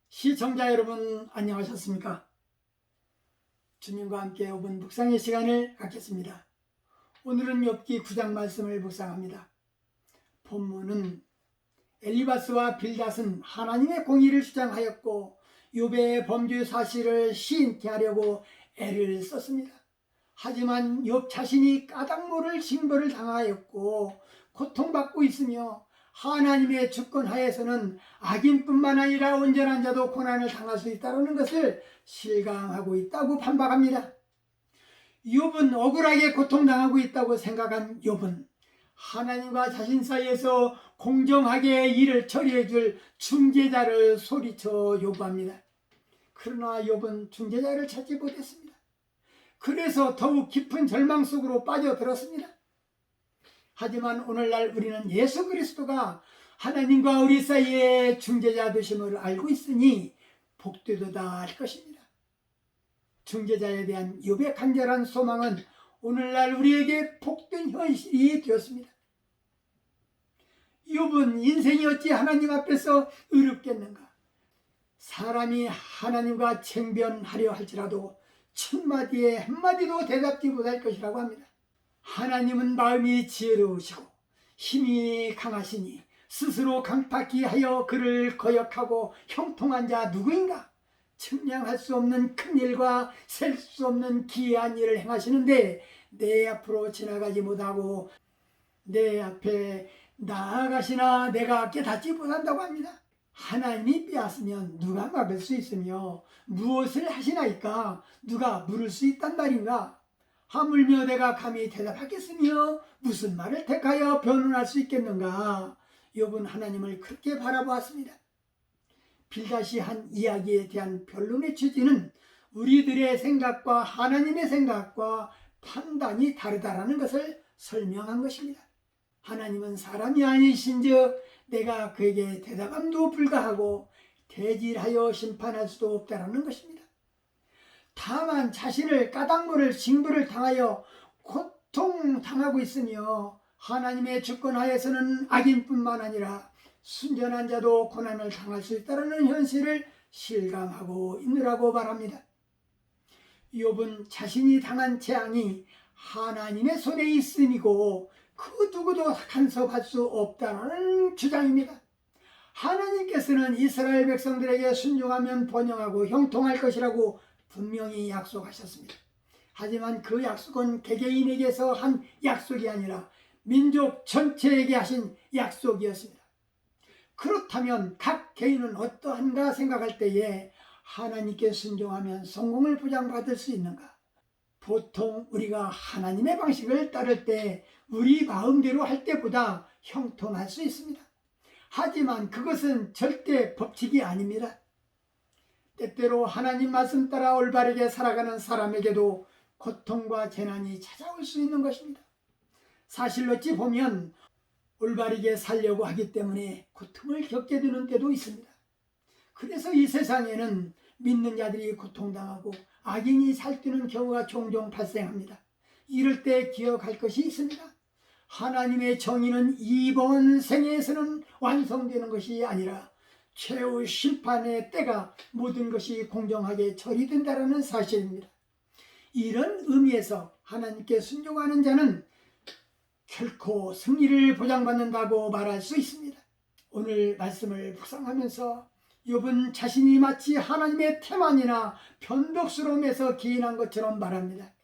시청자 여러분 안녕하셨습니까? 주님과 함께 5분 묵상의 시간을 갖겠습니다. 오늘은 욥기 9장 말씀을 묵상합니다. 본문은 엘리바스와 빌닷은 하나님의 공의를 주장하였고 욥의 범죄 사실을 시인케 하려고 애를 썼습니다. 하지만 욥 자신이 까닭 모를 징벌을 당하였고 고통받고 있으며 하나님의 주권 하에서는 악인뿐만 아니라 온전한 자도 고난을 당할 수 있다는 것을 실감하고 있다고 반박합니다. 욥은 억울하게 고통당하고 있다고 생각한 욥은 하나님과 자신 사이에서 공정하게 일을 처리해 줄 중재자를 소리쳐 요구합니다. 그러나 욥은 중재자를 찾지 못했습니다. 그래서 더욱 깊은 절망 속으로 빠져들었습니다. 하지만 오늘날 우리는 예수 그리스도가 하나님과 우리 사이의 중재자 되심을 알고 있으니 복되도다 할 것입니다. 중재자에 대한 욥의 간절한 소망은 오늘날 우리에게 복된 현실이 되었습니다. 욥은 인생이 어찌 하나님 앞에서 의롭겠는가? 사람이 하나님과 쟁변하려 할지라도 천마디에 한마디도 대답지 못할 것이라고 합니다. 하나님은 마음이 지혜로우시고 힘이 강하시니 스스로 강팍히 하여 그를 거역하고 형통한 자 누구인가? 측량할 수 없는 큰 일과 셀 수 없는 기이한 일을 행하시는데 내 앞으로 지나가지 못하고 내 앞에 나아가시나 내가 깨닫지 못한다고 합니다. 하나님이 빼앗으면 누가 막을 수 있으며 무엇을 하시나이까 누가 물을 수 있단 말인가? 하물며 내가 감히 대답하겠으며 무슨 말을 택하여 변론할 수 있겠는가? 욥은 하나님을 그렇게 바라보았습니다. 빌닷이 한 이야기에 대한 변론의 취지는 우리들의 생각과 하나님의 생각과 판단이 다르다라는 것을 설명한 것입니다. 하나님은 사람이 아니신즉 내가 그에게 대답함도 불가하고 대질하여 심판할 수도 없다라는 것입니다. 다만 자신을 까닭모를 징벌을 당하여 고통당하고 있으며 하나님의 주권 하에서는 악인뿐만 아니라 순전한 자도 고난을 당할 수 있다는 현실을 실감하고 있느라고 말합니다. 욥은 자신이 당한 재앙이 하나님의 손에 있음이고 그 누구도 간섭할 수 없다는 주장입니다. 하나님께서는 이스라엘 백성들에게 순종하면 번영하고 형통할 것이라고 분명히 약속하셨습니다. 하지만 그 약속은 개개인에게서 한 약속이 아니라 민족 전체에게 하신 약속이었습니다. 그렇다면 각 개인은 어떠한가 생각할 때에 하나님께 순종하면 성공을 보장받을 수 있는가? 보통 우리가 하나님의 방식을 따를 때 우리 마음대로 할 때보다 형통할 수 있습니다. 하지만 그것은 절대 법칙이 아닙니다. 때때로 하나님 말씀 따라 올바르게 살아가는 사람에게도 고통과 재난이 찾아올 수 있는 것입니다. 사실 어찌 보면 올바르게 살려고 하기 때문에 고통을 겪게 되는 때도 있습니다. 그래서 이 세상에는 믿는 자들이 고통당하고 악인이 살뛰는 경우가 종종 발생합니다. 이럴 때 기억할 것이 있습니다. 하나님의 정의는 이번 생에서는 완성되는 것이 아니라 최후 심판의 때가 모든 것이 공정하게 처리된다는 사실입니다. 이런 의미에서 하나님께 순종하는 자는 결코 승리를 보장받는다고 말할 수 있습니다. 오늘 말씀을 묵상하면서 욥은 자신이 마치 하나님의 태만이나 변덕스러움에서 기인한 것처럼 말합니다.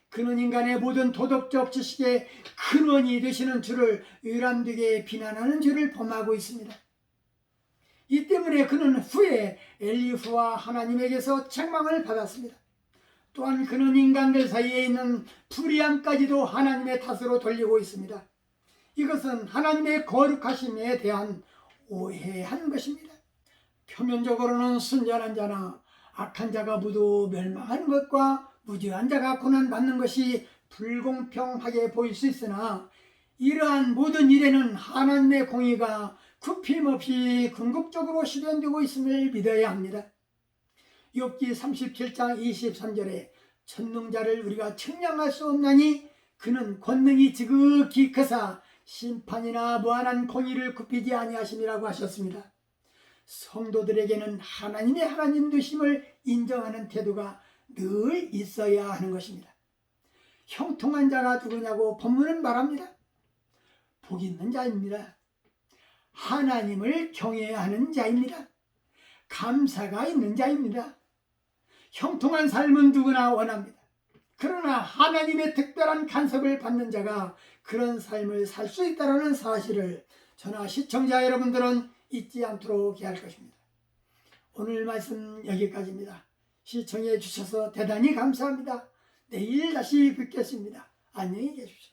그는 인간의 모든 도덕적 지식의 근원이 되시는 주를 의람되게 비난하는 죄를 범하고 있습니다. 이 때문에 그는 후에 엘리후와 하나님에게서 책망을 받았습니다. 또한 그는 인간들 사이에 있는 불의함까지도 하나님의 탓으로 돌리고 있습니다. 이것은 하나님의 거룩하심에 대한 오해한 것입니다. 표면적으로는 순전한 자나 악한 자가 모두 멸망하는 것과 무죄한 자가 고난받는 것이 불공평하게 보일 수 있으나 이러한 모든 일에는 하나님의 공의가 굽힘없이 궁극적으로 실현되고 있음을 믿어야 합니다. 욥기 37장 23절에 천능자를 우리가 측량할 수 없나니 그는 권능이 지극히 크사 심판이나 무한한 공의를 굽히지 아니하심이라고 하셨습니다. 성도들에게는 하나님의 하나님 되심을 인정하는 태도가 늘 있어야 하는 것입니다. 형통한 자가 누구냐고 본문은 말합니다. 복 있는 자입니다. 하나님을 경외해야 하는 자입니다. 감사가 있는 자입니다. 형통한 삶은 누구나 원합니다. 그러나 하나님의 특별한 간섭을 받는 자가 그런 삶을 살 수 있다는 사실을 저나 시청자 여러분들은 잊지 않도록 해야 할 것입니다. 오늘 말씀 여기까지입니다. 시청해 주셔서 대단히 감사합니다. 내일 다시 뵙겠습니다. 안녕히 계십시오.